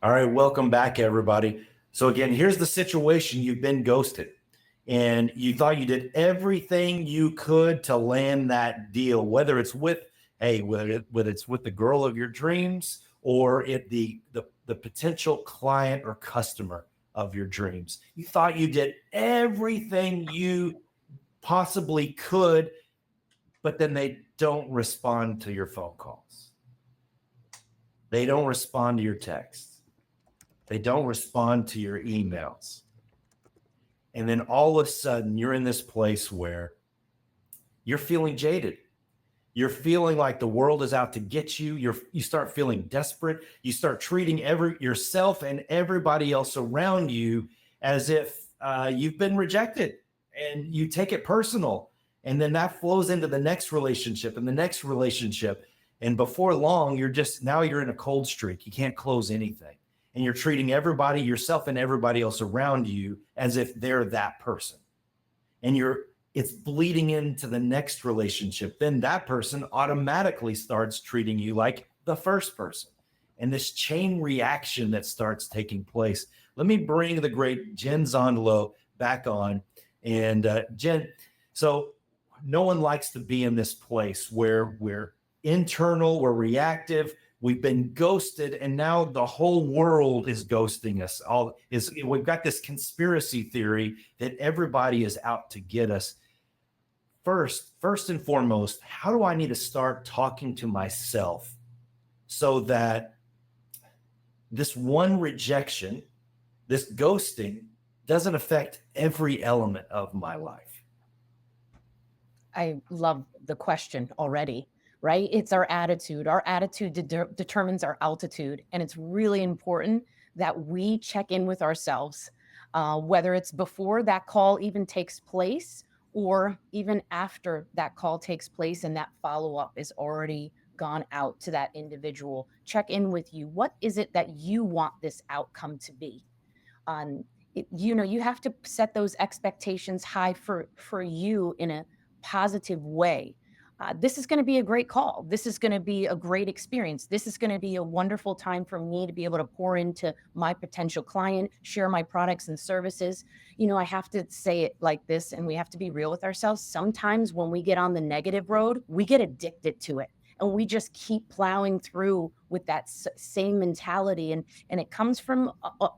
All right, welcome back, everybody. So again, here's the situation. You've been ghosted and you thought you did everything you could to land that deal, whether it's with, whether it's with the girl of your dreams or the potential client or customer of your dreams. You thought you did everything you possibly could, but then they don't respond to your phone calls. They don't respond to your texts. They don't respond to your emails. And then all of a sudden, you're in this place where you're feeling jaded. You're feeling like the world is out to get you. You start feeling desperate. You start treating yourself and everybody else around you as if you've been rejected, and you take it personal. And then that flows into the next relationship and the next relationship. And before long, you're in a cold streak. You can't close anything. And you're treating everybody, yourself and everybody else around you, as if they're that person. And it's bleeding into the next relationship. Then that person automatically starts treating you like the first person. And this chain reaction that starts taking place. Let me bring the great Jen Zandlo back on. And Jen, so no one likes to be in this place where we're internal, we're reactive, we've been ghosted, and now the whole world is ghosting us. We've got this conspiracy theory that everybody is out to get us. First and foremost, how do I need to start talking to myself so that this one rejection, this ghosting, doesn't affect every element of my life? I love the question already. Right? It's our attitude. Our attitude determines our altitude. And it's really important that we check in with ourselves, whether it's before that call even takes place or even after that call takes place and that follow-up is already gone out to that individual. Check in with you. What is it that you want this outcome to be? You have to set those expectations high for you in a positive way. This is going to be a great call. This is going to be a great experience. This is going to be a wonderful time for me to be able to pour into my potential client, share my products and services. I have to say it like this, and we have to be real with ourselves. Sometimes when we get on the negative road, we get addicted to it, and we just keep plowing through with that same mentality. And it comes from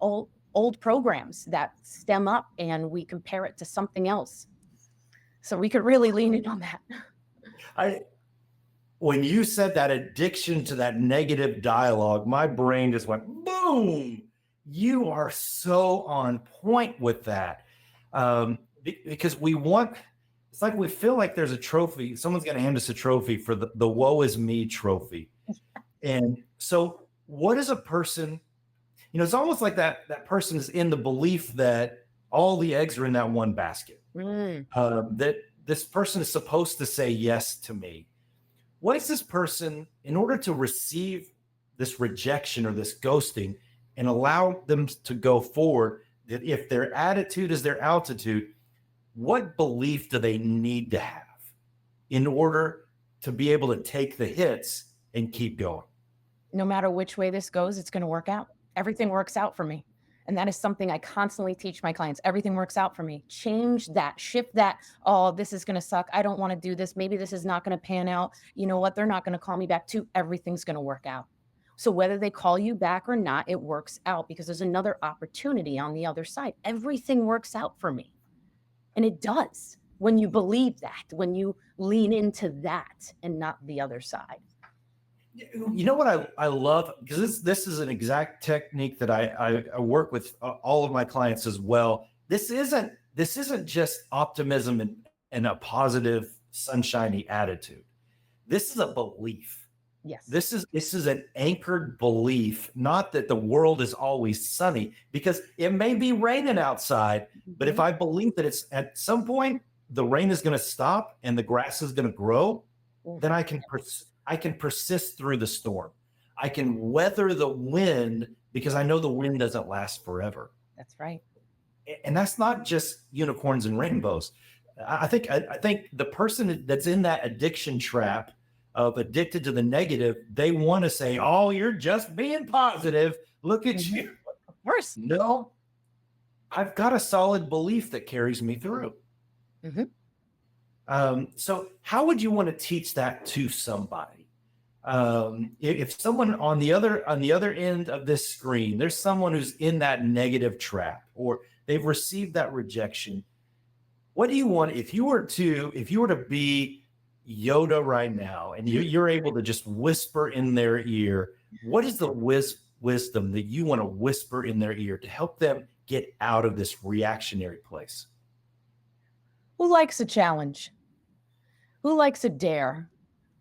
old programs that stem up, and we compare it to something else. So we could really lean in on that. When you said that addiction to that negative dialogue, my brain just went boom. You are so on point with that, because it's like we feel like there's a trophy. Someone's going to hand us a trophy for the woe is me trophy. And so what is a person, it's almost like that person is in the belief that all the eggs are in that one basket, that this person is supposed to say yes to me. What is this person, in order to receive this rejection or this ghosting and allow them to go forward, that if their attitude is their altitude, what belief do they need to have in order to be able to take the hits and keep going? No matter which way this goes, it's going to work out. Everything works out for me. And that is something I constantly teach my clients. Everything works out for me. Change that, shift that. Oh, this is going to suck. I don't want to do this. Maybe this is not going to pan out. You know what? They're not going to call me back too. Everything's going to work out. So whether they call you back or not, it works out because there's another opportunity on the other side. Everything works out for me. And it does when you believe that, when you lean into that and not the other side. You know what I love, because this is an exact technique that I work with all of my clients as well. This isn't just optimism and a positive sunshiny attitude. This is a belief. Yes. This is an anchored belief, not that the world is always sunny, because it may be raining outside, but if I believe that it's at some point the rain is going to stop and the grass is going to grow, then I can persist through the storm. I can weather the wind because I know the wind doesn't last forever. That's right. And that's not just unicorns and rainbows. I think the person that's in that addiction trap of addicted to the negative, they want to say, oh, you're just being positive. Look at you. Of course. No, I've got a solid belief that carries me through. So how would you want to teach that to somebody? If someone on the other end of this screen, there's someone who's in that negative trap, or they've received that rejection, what do you want if you were to be Yoda right now, and you're able to just whisper in their ear? What is the wisdom that you want to whisper in their ear to help them get out of this reactionary place? Who likes a challenge? Who likes a dare?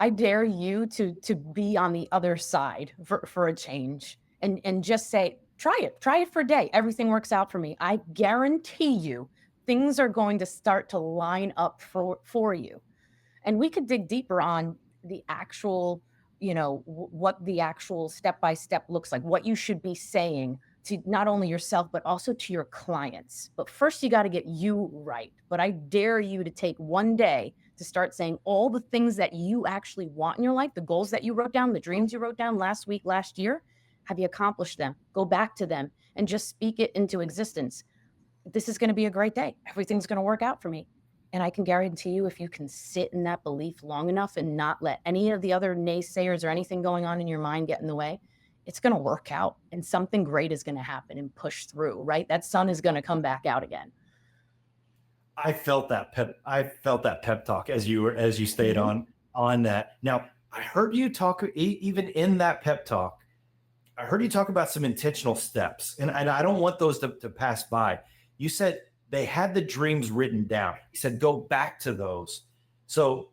I dare you to be on the other side for a change, and just say, try it for a day. Everything works out for me. I guarantee you things are going to start to line up for you. And we could dig deeper on the actual, what the actual step-by-step looks like, what you should be saying to not only yourself, but also to your clients. But first you got to get you right. But I dare you to take one day to start saying all the things that you actually want in your life, the goals that you wrote down, the dreams you wrote down last week, last year. Have you accomplished them? Go back to them and just speak it into existence. This is going to be a great day. Everything's going to work out for me. And I can guarantee you, if you can sit in that belief long enough and not let any of the other naysayers or anything going on in your mind get in the way, it's going to work out and something great is going to happen and push through, right? That sun is going to come back out again. I felt that pep talk as you stayed on that. Now, I heard you talk, even in that pep talk, I heard you talk about some intentional steps, and I don't want those to pass by. You said they had the dreams written down. You said go back to those. So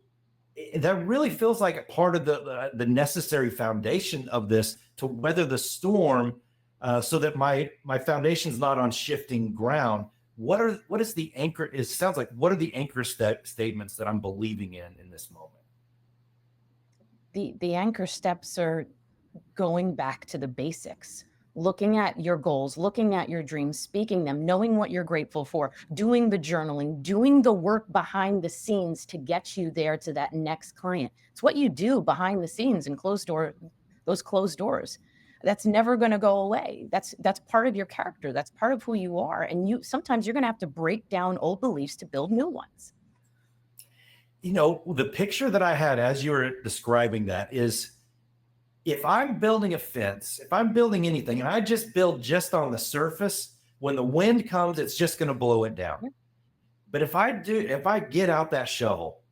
that really feels like a part of the necessary foundation of this to weather the storm, so that my foundation's not on shifting ground. What is the anchor? It sounds like, what are the anchor statements that I'm believing in this moment? The anchor steps are going back to the basics, looking at your goals, looking at your dreams, speaking them, knowing what you're grateful for, doing the journaling, doing the work behind the scenes to get you there to that next client. It's what you do behind the scenes and those closed doors. That's never going to go away. That's part of your character. That's part of who you are. And sometimes you're going to have to break down old beliefs to build new ones. The picture that I had as you were describing that is, if I'm building a fence, if I'm building anything, and I just build just on the surface, when the wind comes, it's just going to blow it down. But if I get out that shovel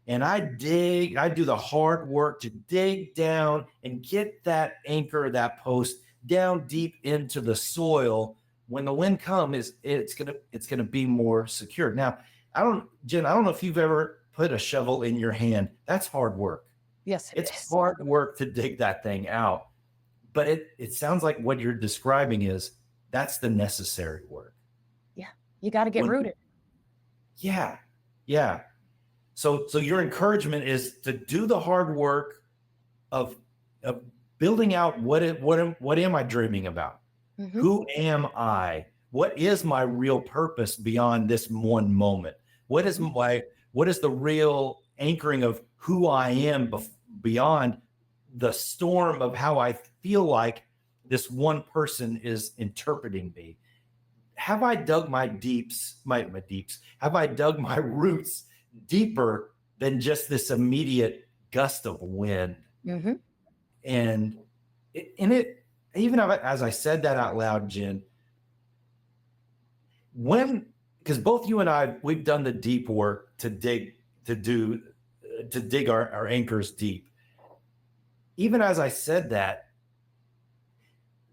and I do the hard work to dig down and get that anchor, that post down deep into the soil, when the wind comes, it's gonna be more secure. Now, Jen, I don't know if you've ever put a shovel in your hand. That's hard work. Yes, it's hard work to dig that thing out, but it sounds like what you're describing is that's the necessary work. Yeah, you got to get rooted. Yeah. So your encouragement is to do the hard work of building out what am I dreaming about? Mm-hmm. Who am I? What is my real purpose beyond this one moment? What is the real anchoring of who I am beyond the storm of how I feel like this one person is interpreting me? Have I dug my deeps? Have I dug my roots deeper than just this immediate gust of wind? Mm-hmm. And even as I said that out loud, Jen, because both you and we've done the deep work to dig our anchors deep. Even as I said that,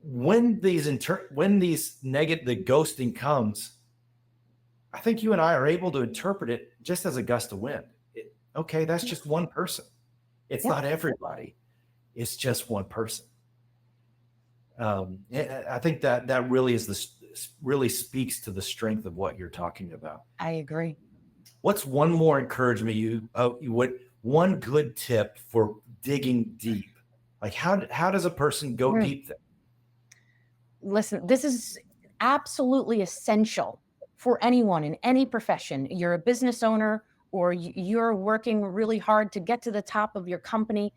when the ghosting comes, I think you and I are able to interpret it just as a gust of wind. Okay, that's just one person. It's not everybody. It's just one person. I think that really speaks to the strength of what you're talking about. I agree. What's one more encouragement one good tip for digging deep? Like how does a person go deep then? Listen, this is absolutely essential for anyone in any profession. You're a business owner or you're working really hard to get to the top of your company.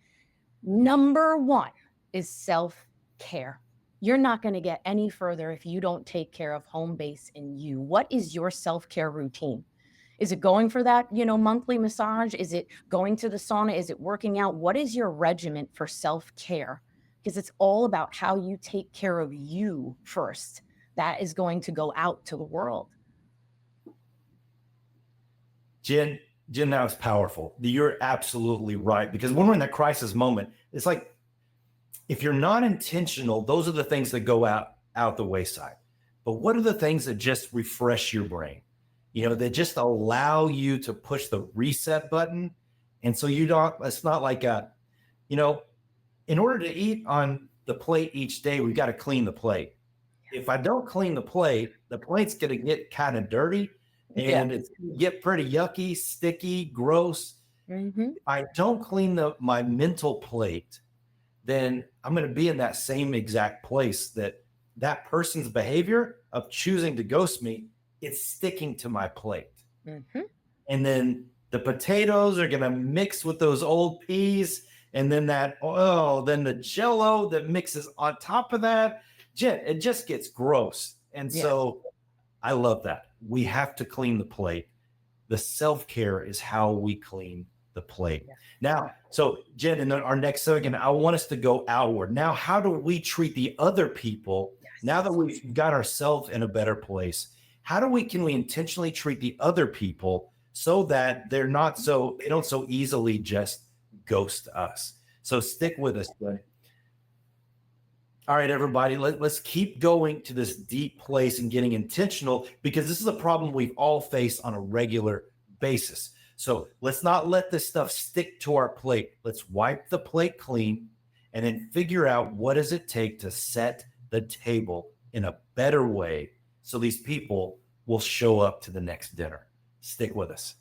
Number one is self-care. You're not going to get any further if you don't take care of home base in you. What is your self-care routine? Is it going for that, monthly massage? Is it going to the sauna? Is it working out? What is your regimen for self-care? Because it's all about how you take care of you first. That is going to go out to the world. Jen, that was powerful. You're absolutely right. Because when we're in that crisis moment, it's like, if you're not intentional, those are the things that go out the wayside. But what are the things that just refresh your brain? That just allow you to push the reset button. And so it's not like in order to eat on the plate each day, we've got to clean the plate. If I don't clean the plate's going to get kind of dirty and it's going to get pretty yucky, sticky, gross. Mm-hmm. If I don't clean my mental plate, then I'm going to be in that same exact place that person's behavior of choosing to ghost me, it's sticking to my plate. Mm-hmm. And then the potatoes are going to mix with those old peas. And then then the Jell-O that mixes on top of that, it just gets gross. And so I love that. We have to clean the plate. The self-care is how we clean the plate. Yeah. Now, so Jen, in our next segment, I want us to go outward. Now, how do we treat the other people? Yes. Now that we've got ourselves in a better place, can we intentionally treat the other people so that they don't so easily just ghost us? So stick with us, Jen. All right, everybody, let's keep going to this deep place and getting intentional, because this is a problem we've all faced on a regular basis. So let's not let this stuff stick to our plate. Let's wipe the plate clean and then figure out what does it take to set the table in a better way so these people will show up to the next dinner. Stick with us.